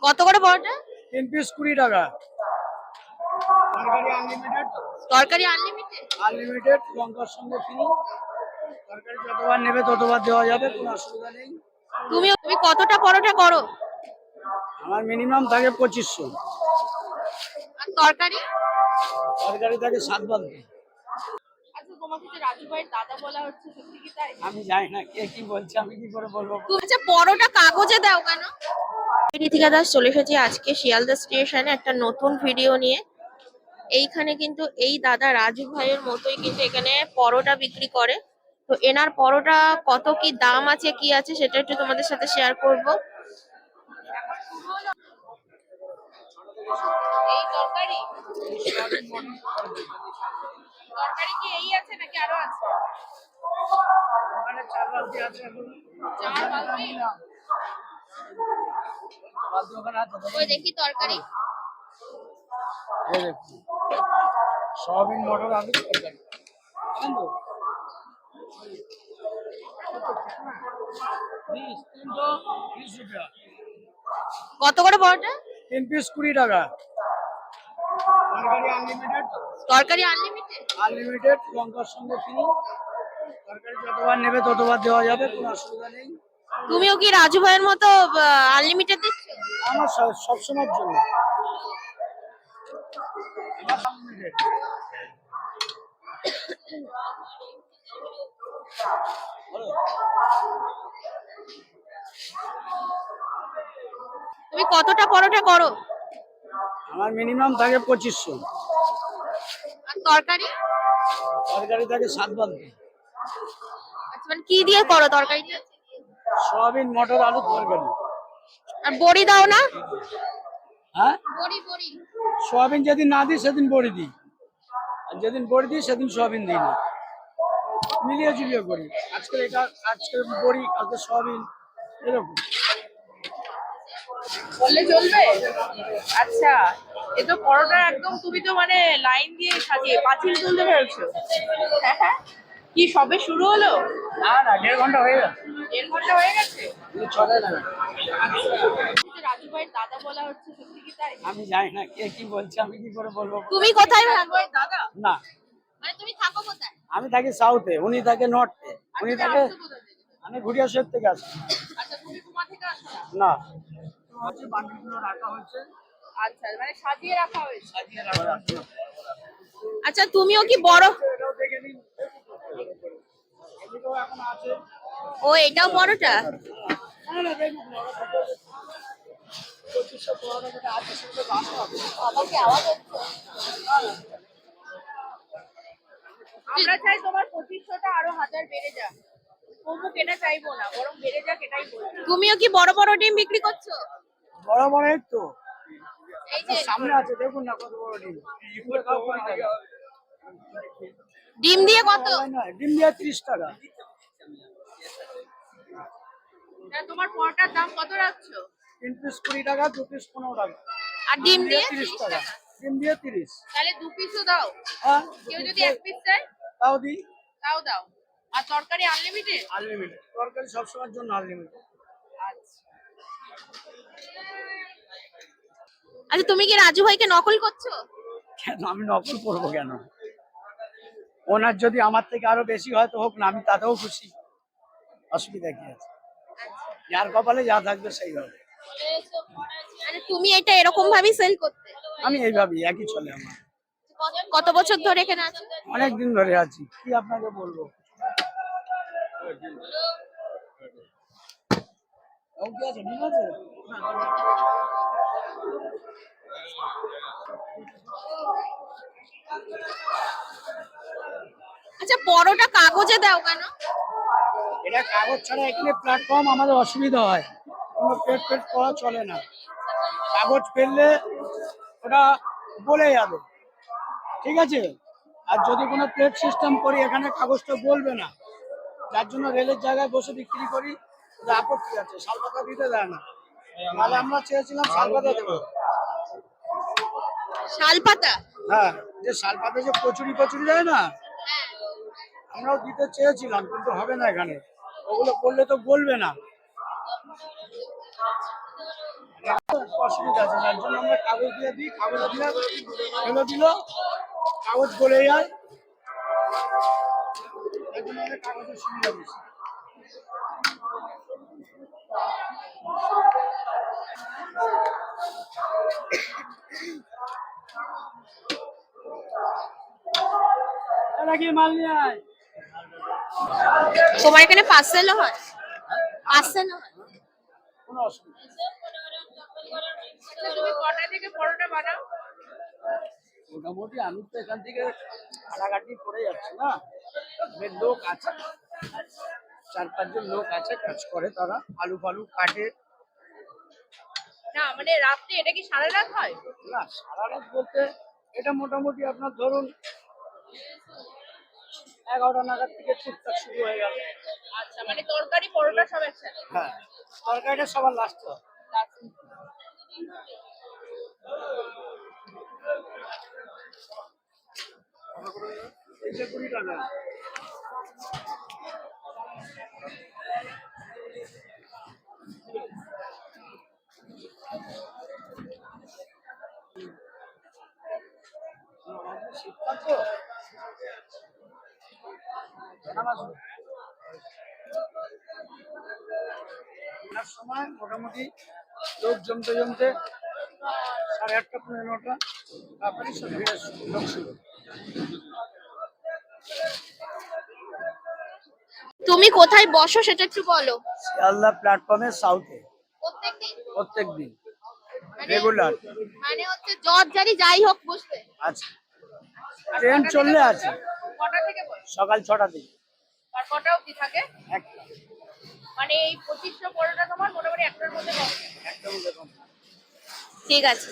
কত করে পরোটা? 3 পিস 20 টাকা। তরকারি আনলিমিটেড। তরকারি আনলিমিটেড? আনলিমিটেড, লঙ্কার সঙ্গে ফ্রি। তরকারি যতবার নেবে ততবার দেওয়া যাবে, কোনো অসুবিধা নেই। তুমি তুমি কতটা পরোটা করো? আমার মিনিমাম থাকে 2500। আর তরকারি? তরকারি থাকে 7 বালতি। আচ্ছা, তোমাকে যে রাজু ভাইয়ের দাদা বলা হচ্ছে, সত্যি কি তাই? আমি জানি না কে কি বলছে, আমি কি করে বলবো। তুমি আচ্ছা পরোটা কাগজে দাও কেন? রিতিকা দাস চলে এসেছি আজকে শিয়ালদা স্টেশনে একটা নতুন ভিডিও নিয়ে। এইখানে কিন্তু এই দাদা রাজু ভাইয়ের মতোই কিন্তু এখানে পরোটা বিক্রি করে। তো এনার পরোটা কত কি দাম আছে কি আছে সেটা একটু তোমাদের সাথে শেয়ার করব। এই তরকারি তরকারি কি এই আছে নাকি আরো আছে? ওখানে 4 বালতি আছে এখন। 4 বালতি? বালতি ওখানে আছে। ওই দেখি তরকারি। এই দেখুন, সয়াবিন মটর আলু তরকারি। জানেন তো? 20 টাকা। কত করে পরোটা? 3 পিস 20 টাকা। তরকারি আনলিমিটেড। তরকারি আনলিমিটেড? আনলিমিটেড, লঙ্কার সঙ্গে ফ্রি। তরকারি যতবার নেবে ততবার দেওয়া যাবে, কোনো অসুবিধা নেই। তুমিও কি রাজু ভাইয়ের মতো আনলিমিটেড দিচ্ছ? আমার সবসময়ের জন্য unlimited। তুমি কতটা পরোটা করো? আমার মিনিমাম থাকে 2500। আর তরকারি? তরকারি থাকে 7 বালতি। আচ্ছা, মানে কি দিয়ে করো তরকারিটা? সয়াবিন মটর আলু তরকারি। আর বড়ি দাও না? হ্যাঁ, বড়ি বড়ি। সয়াবিন যেদিন না দিই সেদিন বড়ি দিই, আর যেদিন বড়ি দিই সেদিন সয়াবিন দিই না। মিলিয়ে ঝুলিয়ে করি। আজকে এটা, আজকে বড়ি, কালকে সয়াবিন, এরকম। বললে চলবে? আচ্ছা, এ তো পরোটা একদম, তুমি তো মানে লাইন দিয়ে সাজিয়ে পাঁচিল তুলতে পেরেছো। কি সবে শুরু হলো? না না, 1.5 ঘন্টা হয়ে গেছে। 1.5 ঘন্টা হয়ে গেছে? চলে না। রাজু ভাইয়ের দাদা বলা হচ্ছে, সত্যি কি তাই? আমি জানি না কে কি বলছে, আমি কি করে বলবো। তুমি কোথায় থাকো? দাদা না, মানে তুমি থাকো কোথায়? আমি থাকি সাউথে, উনি থাকে নর্থে। উনি তুমি থাকে, আসছো কোথা থেকে? আমি ঘুরিয়া শেখ থেকে আসি। আচ্ছা, তুমি কুমা থেকে আসো না? না, হচ্ছে বান্ডিলগুলো রাখা হয়েছে, আচ্ছা, মানে সাজিয়ে রাখা হয়েছে। সাজিয়ে রাখা আছে। আচ্ছা, তুমিও কি বড়? এটাও দেখে নিন, এদিকেও এখন আছে। ও, এটাও পরোটা? না না, দেখুন না, ওরা ভিতরে 2500 পনেরো যেটা আছে সেগুলো দাম হবে। আমাকে আওয়াজ হচ্ছে। আমরা চাই তোমার 2500টা আরো 1000 বেড়ে যাক। কমুক এটা চাইবো না, বরং বেড়ে যাক এটাই বলছি। তুমিও কি বড় বড় ডিম বিক্রি করছো? বড় বড় এই তো এই যে সামনে আছে, দেখুন না কত বড় ডিম। ডিম দিয়ে কত? ডিম দিয়ে 30 টাকা। তোমার পরোটার দাম কত রাখছো? 3 পিস 20 টাকা, 2 পিস 15 টাকা। আর ডিম দিয়ে 30 30 টাকা। টাকা? ডিম দিয়ে 30। তাহলে 2 পিসও দাও। হ্যাঁ, কেউ যদি 1 পিস চায় তাও দিই। তাও দাও। আর তরকারি আনলিমিটেড? আনলিমিটেড, তরকারি সবসময়ের জন্য আনলিমিটেড। আচ্ছা, তুমি কি রাজু ভাইকে নকল করছো? কেন আমি নকল করবো কেন? ওনার যদি আমার থেকে আরো বেশি হয় তো হোক না, আমি তাতেও খুশি। অসুবিধা কি আছে? যার কপালে যা থাকবে সেই হবে। মানে তুমি এটা এরকম ভাবেই সেল করতে? আমি এইভাবেই, একই চলে আমার। কত বছর ধরে এখানে আছো? অনেক দিন ধরে আছি, কি আপনাকে বলবো। আচ্ছা, পরোটা কাগজে দাও কেন? এটা কাগজ ছাড়া এখানে প্ল্যাটফর্ম আমাদের অসুবিধা হয়, কোনো পেট করা চলে না। কাগজ ফেললে ওটা বলে যাবে, ঠিক আছে? আর যদি কোনো প্লেট সিস্টেম করি এখানে কাগজটা বলবে না, যার জন্য রেলের জায়গায় বসে বিক্রি করি। আপত্তি আছে, শালপাতা দিতে দেয় না। তাহলে আমরা চেয়েছিলাম শালপাতা দেবো। শালপাতা? হ্যাঁ, যে শালপাতা যে কচুরি কচুরি দেয় না, আমরাও দিতে চেয়েছিলাম, কিন্তু হবে না এখানে। ওগুলো করলে তো বলবে না। একটু অসুবিধা আছে, যার জন্য আমরা কাগজ দিয়ে দিই, কাগজ দিয়ে ফেলে দিল, কাগজ গলে যায়, এই জন্য আমাদের কাগজের সুবিধা বেশি। নাকি মাল নিয়ে আয়। তোমার এখানে পার্সেলও হয়? পার্সেলও হয়? কোনো অসুবিধা নেই। আচ্ছা, তুমি কটা থেকে পরোটা বানাও? মোটামুটি আমি তো এখান থেকে কাটাকাটি করে যাচ্ছি না, বেশ লোক আছে, 4-5 জন লোক আছে, কাজ করে, তারা আলু ফালু কাটে। না মানে রাত্রে এটা কি সারা রাত হয়? না, সারা রাত বলতে এটা মোটামুটি আপনার ধরুন 11টা নাগাদ থেকে টুকটাক শুরু হয়ে গেল। আচ্ছা, মানে তরকারি পরোটা সব একসাথে? হ্যাঁ, তরকারিটা সবার লাস্টে হয়। এই যে 20 টাকা। শীতকাল তো, ওনার সময় মোটামুটি লোক জমতে জমতে 8:30 পৌনে 9টা, তারপরে সব ভিড়ের লোক শুরু। তুমি কোথায় বসো সেটা একটু বলো। শিয়ালদা প্ল্যাটফর্মের সাউথে প্রত্যেকদিন? প্রত্যেকদিন মানে- রেগুলার মানে হচ্ছে জজ জারি যাই হোক বুঝতে। আছে, ট্রেন চললে আছে। কটা থেকে বসো? সকাল 6টা থেকে আর কটা অবধি থাকে? একটা, মানে এই 2500 পরোটা তোমার মোটামুটি একটার মধ্যে হবে? একটা মধ্যে কম। ঠিক আছে।